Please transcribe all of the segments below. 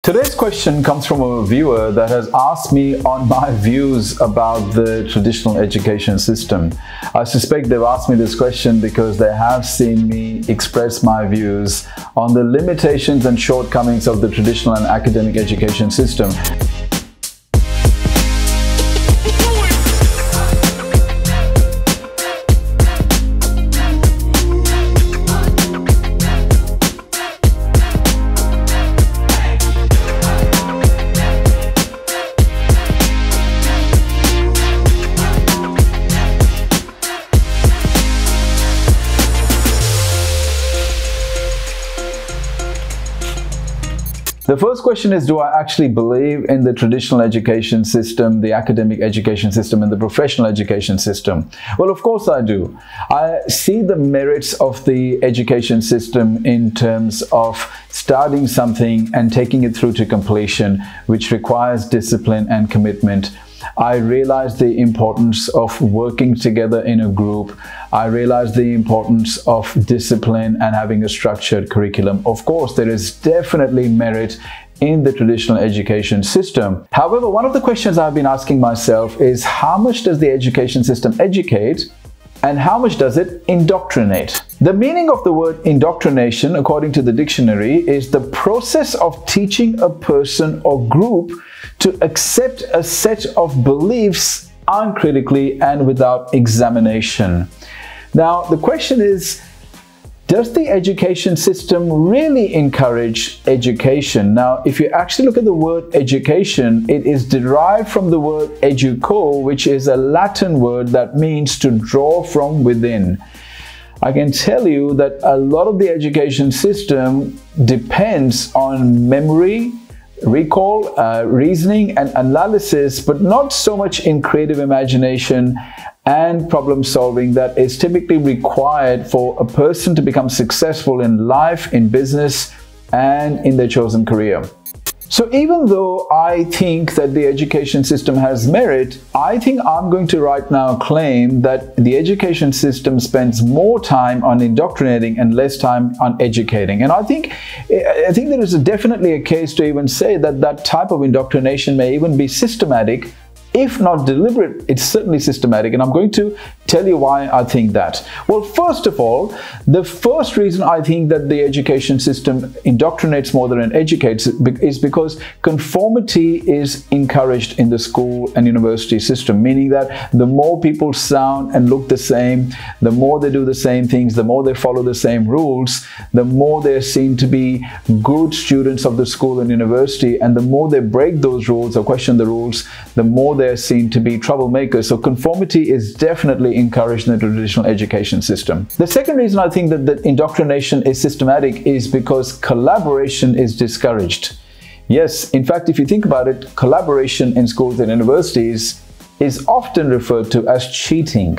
Today's question comes from a viewer that has asked me on my views about the traditional education system. I suspect they've asked me this question because they have seen me express my views on the limitations and shortcomings of the traditional and academic education system. The first question is, do I actually believe in the traditional education system, the academic education system, and the professional education system? Well, of course I do. I see the merits of the education system in terms of starting something and taking it through to completion, which requires discipline and commitment. I realize the importance of working together in a group. I realize the importance of discipline and having a structured curriculum. Of course, there is definitely merit in the traditional education system. However, one of the questions I've been asking myself is, how much does the education system educate and how much does it indoctrinate? The meaning of the word indoctrination, according to the dictionary, is the process of teaching a person or group to accept a set of beliefs uncritically and without examination. Now, the question is, does the education system really encourage education? Now, if you actually look at the word education, it is derived from the word educo, which is a Latin word that means to draw from within. I can tell you that a lot of the education system depends on memory, recall, reasoning and analysis, but not so much in creative imagination and problem solving that is typically required for a person to become successful in life, in business, and in their chosen career. So even though I think that the education system has merit, I think I'm going to right now claim that the education system spends more time on indoctrinating and less time on educating. And I think there is definitely a case to even say that that type of indoctrination may even be systematic. If not deliberate, it's certainly systematic, and I'm going to tell you why I think that. Well, first of all, the first reason I think that the education system indoctrinates more than it educates is because conformity is encouraged in the school and university system, meaning that the more people sound and look the same, the more they do the same things, the more they follow the same rules, the more they're seen to be good students of the school and university, and the more they break those rules or question the rules, the more they're seen to be troublemakers. So conformity is definitely encouraged in the traditional education system. The second reason I think that the indoctrination is systematic is because collaboration is discouraged. Yes, in fact, if you think about it, collaboration in schools and universities is often referred to as cheating.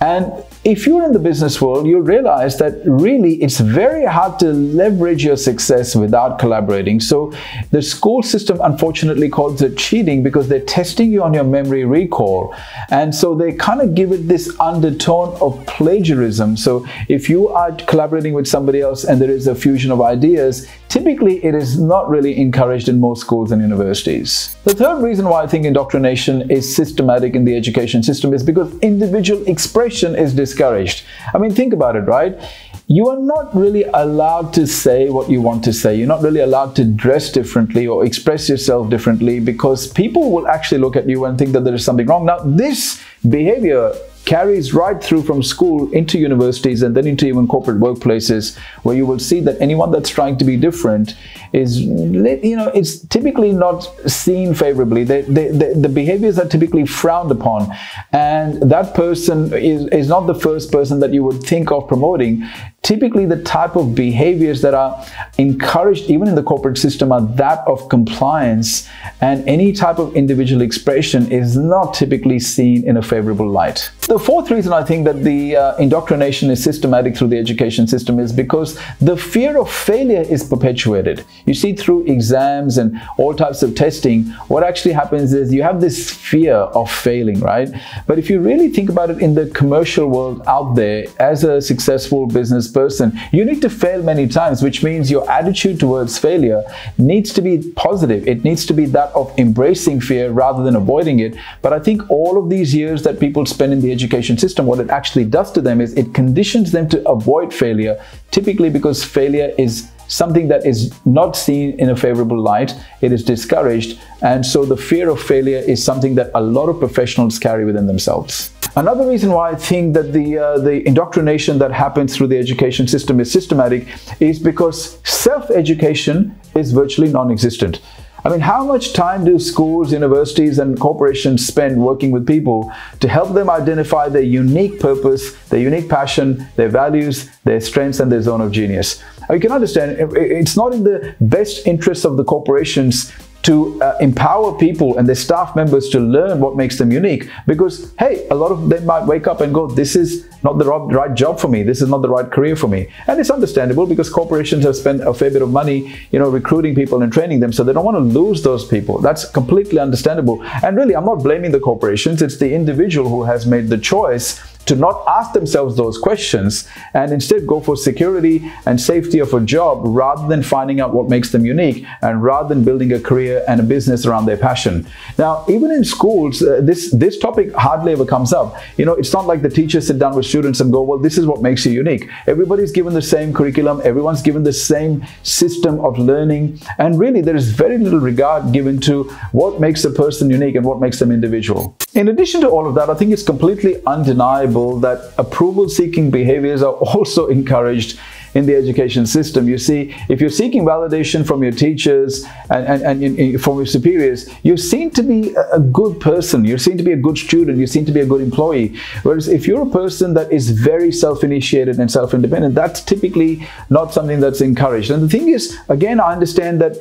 And if you're in the business world, you'll realize that really it's very hard to leverage your success without collaborating. So the school system unfortunately calls it cheating because they're testing you on your memory recall. And so they kind of give it this undertone of plagiarism. So if you are collaborating with somebody else and there is a fusion of ideas, typically it is not really encouraged in most schools and universities. The third reason why I think indoctrination is systematic in the education system is because individual expression is discouraged. I mean, think about it, right? You are not really allowed to say what you want to say. You're not really allowed to dress differently or express yourself differently because people will actually look at you and think that there is something wrong. Now, this behavior carries right through from school into universities and then into even corporate workplaces, where you will see that anyone that's trying to be different is, it's typically not seen favorably. The behaviors are typically frowned upon, and that person is not the first person that you would think of promoting. Typically, the type of behaviors that are encouraged even in the corporate system are that of compliance, and any type of individual expression is not typically seen in a favorable light. The fourth reason I think that the indoctrination is systematic through the education system is because the fear of failure is perpetuated. You see, through exams and all types of testing, what actually happens is you have this fear of failing, right? But if you really think about it in the commercial world out there, as a successful business person, you need to fail many times, which means your attitude towards failure needs to be positive. It needs to be that of embracing fear rather than avoiding it. But I think all of these years that people spend in the education system, what it actually does to them is it conditions them to avoid failure, typically because failure is something that is not seen in a favorable light. It is discouraged, and so the fear of failure is something that a lot of professionals carry within themselves. Another reason why I think that the indoctrination that happens through the education system is systematic is because self-education is virtually non-existent. I mean, how much time do schools, universities, and corporations spend working with people to help them identify their unique purpose, their unique passion, their values, their strengths, and their zone of genius? You can understand, it's not in the best interests of the corporations to empower people and their staff members to learn what makes them unique, because hey, a lot of them might wake up and go, this is not the right job for me, this is not the right career for me. And it's understandable because corporations have spent a fair bit of money, recruiting people and training them, so they don't want to lose those people. That's completely understandable. And really, I'm not blaming the corporations, it's the individual who has made the choice to not ask themselves those questions and instead go for security and safety of a job rather than finding out what makes them unique and rather than building a career and a business around their passion. Now, even in schools, this topic hardly ever comes up. It's not like the teachers sit down with students and go, well, this is what makes you unique. Everybody's given the same curriculum, everyone's given the same system of learning, and really there is very little regard given to what makes a person unique and what makes them individual. In addition to all of that, I think it's completely undeniable that approval-seeking behaviors are also encouraged in the education system. You see, if you're seeking validation from your teachers and from your superiors, you seem to be a good person, you seem to be a good student, you seem to be a good employee. Whereas if you're a person that is very self-initiated and self-independent, that's typically not something that's encouraged. And the thing is, again, I understand that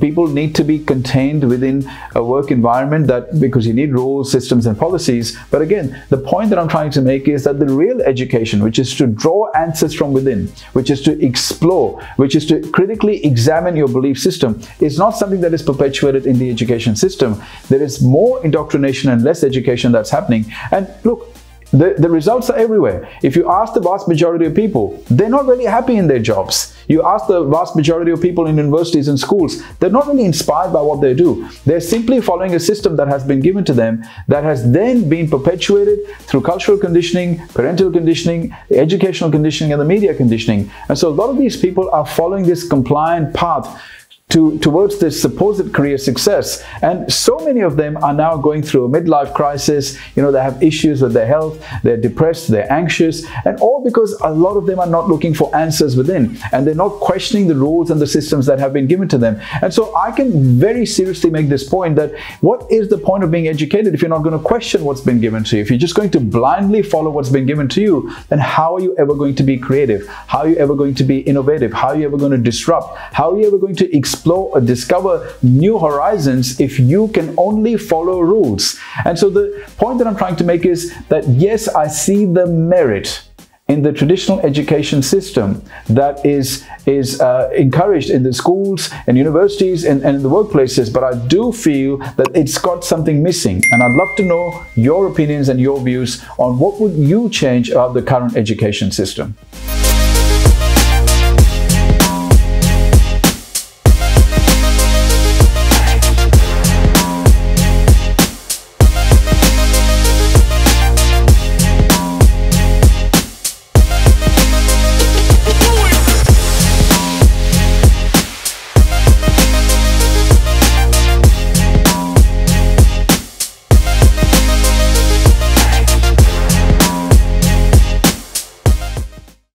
people need to be contained within a work environment, that because you need rules, systems, and policies. But again, the point that I'm trying to make is that the real education, which is to draw answers from within, which is to explore, which is to critically examine your belief system, is not something that is perpetuated in the education system. There is more indoctrination and less education that's happening. And look, the results are everywhere. If you ask the vast majority of people, they're not really happy in their jobs. You ask the vast majority of people in universities and schools, they're not really inspired by what they do. They're simply following a system that has been given to them, that has then been perpetuated through cultural conditioning, parental conditioning, educational conditioning, and the media conditioning. And so a lot of these people are following this compliant path towards this supposed career success. And so many of them are now going through a midlife crisis. They have issues with their health, they're depressed, they're anxious, and all because a lot of them are not looking for answers within, and they're not questioning the rules and the systems that have been given to them. And so I can very seriously make this point that what is the point of being educated if you're not going to question what's been given to you? If you're just going to blindly follow what's been given to you, then how are you ever going to be creative? How are you ever going to be innovative? How are you ever going to disrupt? How are you ever going to explore or discover new horizons if you can only follow rules? And so the point that I'm trying to make is that yes, I see the merit in the traditional education system that is encouraged in the schools and universities and in the workplaces, but I do feel that it's got something missing. And I'd love to know your opinions and your views on what would you change about the current education system.